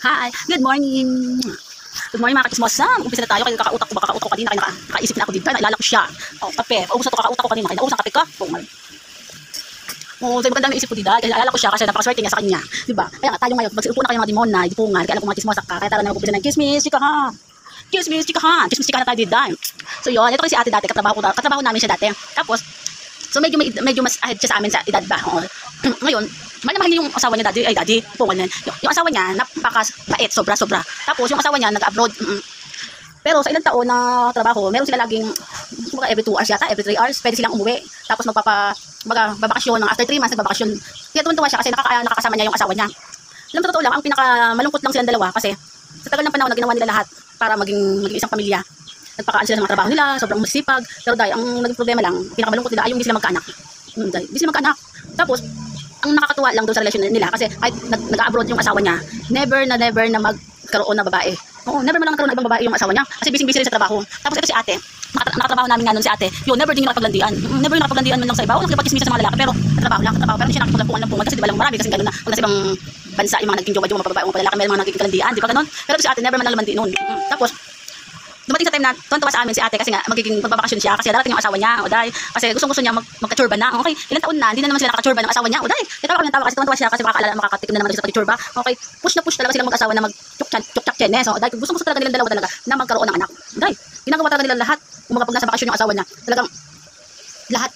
Hi, good morning. Good morning mga kakismosa. Umpisa na tayo. Kaya kakautak ko, kakautak ko kanina. Kaya nakaisip na ako dito. Nailala ko siya. O, kape. Ubus na ito kakautak ko kanina. Kaya naubos ang kape ko. Oo, magandang naisip ko dito. Kaya naalala ko siya kasi napakaswerte niya sa kanya. Diba? Kaya nga tayo ngayon, magsiupo na kayo mga demon na idipungan. Kaya alam ko mga chismosa ka. Kaya tara na mag-umpisa ng chismis, chikahan. Chismis, chikahan. Chismis, chikahan na tayo dito. So yun, ito kasi si ate dati. Katrabaho namin siya dati. Tapos, so medyo mas ahead siya sa amin sa edad ba. Ngayon, mahal niya yung asawa niya daddy, pungan yan. Yung asawa niya, napakabait, sobra. Tapos yung asawa niya, nag-abroad. Pero sa ilang taon na trabaho, meron sila laging, every 2 hours yata, every 3 hours, pwede silang umuwi. Tapos babakasyon, after 3 months, nagbabakasyon. Kaya tuwan-tuwa siya kasi nakakasama niya yung asawa niya. Alam mo, totoo lang, ang pinakamalungkot lang silang dalawa kasi sa tagal ng panahon na ginawa nila lahat para maging isang pamilya. Nagpakaan sila sa mga trabaho nila, sobrang masipag. Pero dahil, ang naging problema lang, pinakamalungkot nila ay yung hindi sila magkaanak. Hindi sila magkaanak. Tapos, ang nakakatuwa lang doon sa relasyon nila kasi kahit nag-abroad yung asawa niya, never na magkaroon na babae. Oo, never man lang nagkaroon ng ibang babae yung asawa niya kasi busy rin sa trabaho. Tapos ito si ate, nakatrabaho namin nga noon si ate, yun, never din yung nakapaglandian. Never yung nakapaglandian man lang sa iba. Oo, nakipag-chismisa sa mga lalaki pero trabaho lang. Pero hindi siya nakapaglandian kasi di ba lang marami kasi gano'n na. Pag nasa ibang bansa yung mga naging jowa, yung mga babae, mga lalaki, may mga naging kalandian, di ba gano'n? Pero si ate, never man lang lamandi noon. Tapos, dumating sa time na tuwan-tuwa sa amin si ate kasi nga magiging magbabakasyon siya kasi darating yung asawa niya o dahil kasi gusto niya magka-churba na. Okay, ilang taon na hindi na naman sila nakaka-churba ng asawa niya o dahil natawa kami ng tawa kasi tuwan-tuwa siya kasi makakatikim na naman siya sa pag-churba. Okay, push talaga silang mag-asawa na mag-chuk-chak chenes. So dahil gusto talaga nilang dalawa talaga na magkaroon ng anak. Dahil ginagawa talaga nila lahat pag nasa bakasyon yung asawa niya. Talagang lahat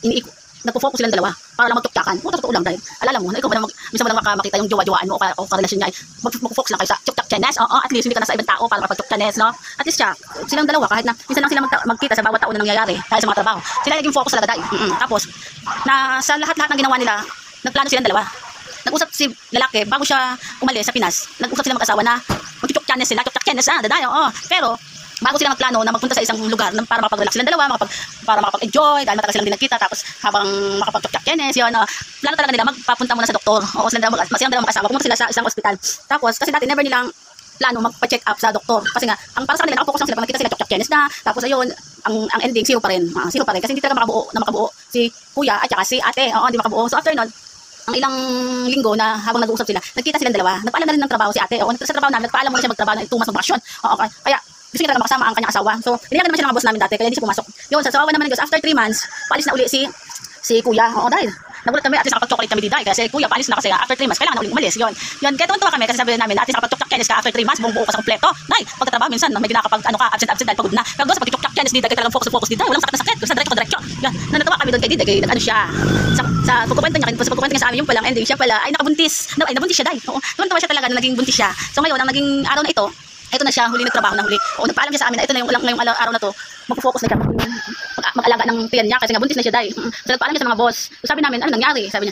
nagpo-focus silang dalawa para lang magtukyakan. Totoo lang dahil alala mo na ikaw ba minsan mo lang makita yung jowa-jowaan mo o karelasyon niya mag-focus lang kayo sa chuk-chak chenes. Oo, at least hindi ka na sa ibang tao para makapag-chuk-chanes, no? At least silang dalawa kahit na minsan lang sila magkita sa bawat taon na nangyayari dahil sa mga trabaho. Sila naging focus talaga dahil. Tapos sa lahat-lahat ng ginawa nila, nagplano silang dalawa. Nag-usap si lalaki bago siya umalis sa Pinas. Nag-usap sila mag-asawa na mag-chuk-chanes sila, chuk-chak chenes dadayo. Pero bago sila magplano na magpunta sa isang lugar para makapag-relax silang dalawa, para makapag-enjoy dahil matagal silang di nagkita, tapos habang makapag-chak-chak-chenes yun, plano talaga nila magpapunta muna sa doktor o silang dalawa mag-asawa, pumunta sila sa isang ospital. Tapos kasi dati never nilang plano magpa-check up sa doktor kasi nga ang para sa kanila nakapokus lang sila pag nakita sila chak-chak-chenes na, tapos ayun ang ending zero pa rin kasi hindi talaga makabuo si kuya at saka si ate, hindi makabuo. So after nun, ang ilang linggo na habang nag-uusap sila, nagkita silang dalawa, nagpaalam na rin ng trabaho si ate, sa trabaho namin, nagpaalam muna siya magtrabaho ng 2 months magbakasyon. Kaya gusto niya talaga makasama ang kanyang asawa. So, iniyakan naman siya ng mga boss namin dati, kaya hindi siya pumasok. Yun, sa sawawan naman ng Diyos, after 3 months, paalis na uli si kuya. Dahil nagulat kami, at least nakapag-chocolate kami di dahil kasi kuya paalis na kasi after 3 months, kailangan na uling umalis. Yun, kaya tuwan-tuwa kami kasi sabi namin, at least nakapag-chocolate ka after 3 months, buong-buo ka sa kompleto. Dahil, pagtatrabaho minsan, may nakapag absent dahil pagod na. Pero doon sa pag-chocolate di dahil talagang focus di dahil walang sakit na sakit, sa diretso. Yan, natawa kami doon kay Dida, kaya nag-ano siya. Sa pagkukwento niya sa amin yung palang ending, siya pala ay nakabuntis. Nabuntis siya dahil. Tuwan-tuwa siya talaga na naging buntis siya. So ngayon, ang naging araw na ito na siya, huli nagtrabaho na huli. Nagpaalam siya sa amin na ito na yung ngayong araw na to, mag-focus na siya, mag-alaga ng tiyan niya kasi nga buntis na siya dahil. So nagpaalam niya sa mga boss. So sabi namin, ano nangyari? Sabi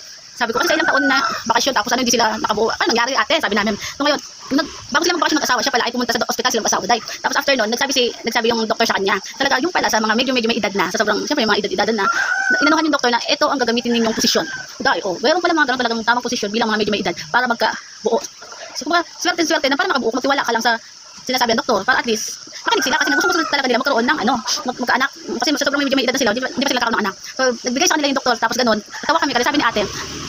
ko, kasi sa ilang taon na bakasyon, tapos hindi sila nakabuo. Ano nangyari ate? Sabi namin. So ngayon, bago sila magbakasyon mag-asawa, siya pala ay pumunta sa ospital silang mag-asawa dahil. Tapos after nun, nagsabi yung doktor sa kanya, talaga yung pala sa mga medyo may edad na, sa sobrang, siyempre yung mga edad na, inanuhan yung doktor na ito ang gagamitin ninyong posisyon. Dahil, meron pala mga ganun talagang tamang posisyon bilang mga medyo may edad para magkabuo. So kumbaga, swerte na para makabuo, magtiwala ka lang sa sinasabi ng doktor para at least makinig sila kasi gusto talaga nila magkaroon ng magkaanak kasi sa sobrang may edad na sila hindi pa sila nagkaroon ng anak. So nagbigay sa kanila yung doktor tapos ganoon natawa kami kasi sabi ni ate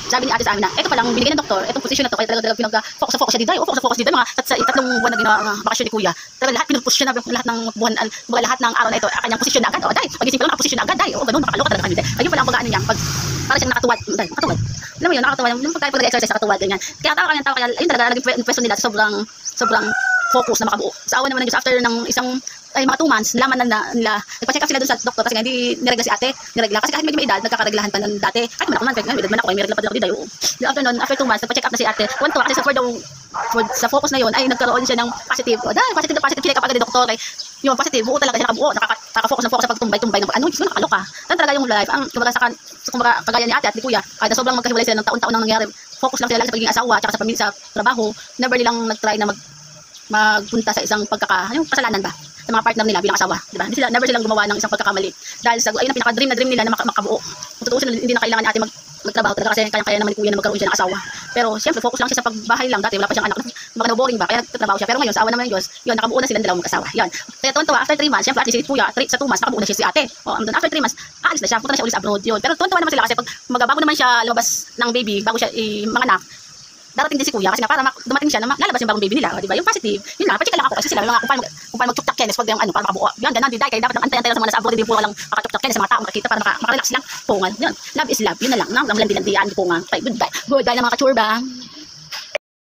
sa amin na ito pa lang binigay ng doktor itong posisyon na to kaya talaga pinag-focus siya dito focus dito mga sa 3 buwan na ginawa bakasyon ni kuya talaga lahat pinag-push siya na lahat ng buwan lahat ng araw na ito kanyang posisyon na agad dahil pagising ko lang nakaposisyon na agad dahil ganoon nakakaloka talaga kami dahil ayun pala ang pag-aano niya para siyang nakatuwad alam mo yun nakatuwad yung pag-exercise nakatuwad ganyan kaya tawa kaya ayun talaga naging pwesto nila sobrang focus na makabuo. Sa awan naman ng Diyos, after ng mga 2 months, nalaman na nila, nagpa-check up sila dun sa doktor kasi nga hindi niregla si ate, kasi kahit medyo may edad, nagkakareglahan pa nun dati. Kahit man ako may edad man ako, may regla pa din ako dito. After 2 months, nagpa-check up na si ate. Kwanto, kasi sa focus na yun, ay nagkaroon siya ng positive. Dahil positive, kaya kapag doktor, ay yun, positive, buo talaga siya nakabuo, nakaka-focus sa pagtumbay-tumbay ng yun, nakaloka. Tan talaga yung life, kumbaga kagaya ni ate at ni kuya, kahit na sobrang magkahiwalay sila ng taon-taon nang nangyari, focus lang sila lagi sa pagiging asawa, at sa pamilya, sa trabaho, never nilang nag-try na magpunta sa isang yung kasalanan ba sa mga partner nila bilang asawa, di ba? Never silang gumawa ng isang pagkakamali. Dahil sa ayun ang pinaka-dream nila na makabuo. Totoo sila hindi na kailangan ni ate magtrabaho talaga kasi kaya naman ni kuya na magkaroon siya ng asawa. Pero siyempre focus lang siya sa pagbahay lang dati wala pa siyang anak. Baka boring ba kaya nagtatrabaho siya. Pero ngayon sa awa naman ng Diyos, yun nakabuo na silang dalawang mag-asawa. Yan. Kaya tuwan-tuwa after 3 months, siyempre at least si kuya sa 2 months nakabuo na siya si ate. After 3 months, aalis na siya, punta na siya ulit sa abroad. Yun. Pero tuwan-tuwa naman sila kasi pag bago naman siya lumabas ng baby, bago siya manganak, darating din si kuya kasi nga para dumating siya na lalabas yung bagong baby nila, di ba? Yung positive, yun lang, pa-check lang ako kasi sila, yung mga kung paano mag-chuk-chak kenes, pag yung ano, para makabuo. Yan, ganun, di dahil, kaya dapat nang antay-antay lang sa mga nasa abroad, hindi puro lang maka-chuk-chak kenes sa mga taong makikita para makarelax lang. Pungan, yun, love is love, yun na lang, nang landi-landian, pungan. Okay, goodbye. Goodbye na mga kachurba.